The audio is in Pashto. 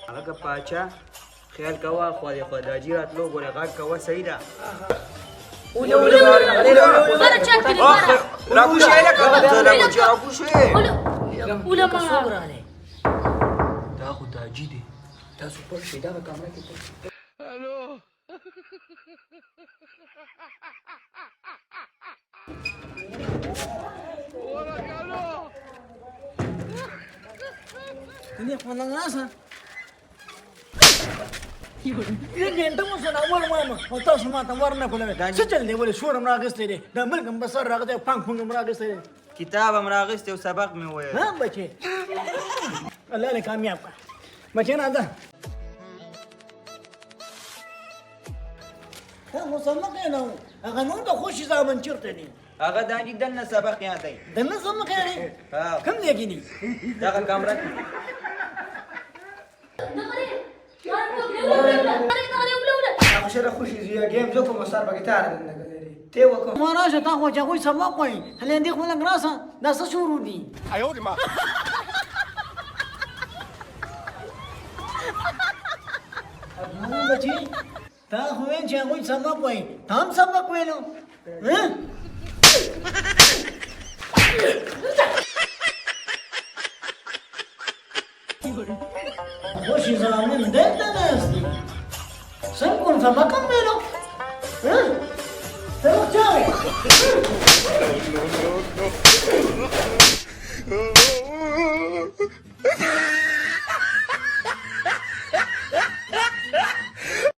هغه پاچا خیال کوه خو د حاجي راتلو ګوره غږ کوه صحیح ده راکوشی دا خو د حاجي دی تاسو پټ شئ دغه کامره کې پټ ini pandang rasa. Ini entah musuh nak mana, atau semua tawar nak boleh. Sejak ni boleh suara meragis tadi, dah mereka besar raga pang meragis tadi. کتاب هم راغستی او سبق مې وویل ها بچي الله له کامیاب کا بچي نه ده هغه سمه کنه هغه نو د خوشي زامن چیرته دي هغه دانی دنه سبق یاد دی دنه سمه کنه کم دی کینی دغه کامره عشان خوشي زي جيم زوكم مسار بقيتار تي وكم ما راشه تا خو چا کوئی سبق کوي هله اندي خو لنګ راسه دا څه شروع دي ايوه دي ما بچي تا خو وین چې کوئی سبق کوي تام سبق وینو ها خوشي زامن دلته ناست دي څنګه کوم سبق هم وینو ها ته چاوي no.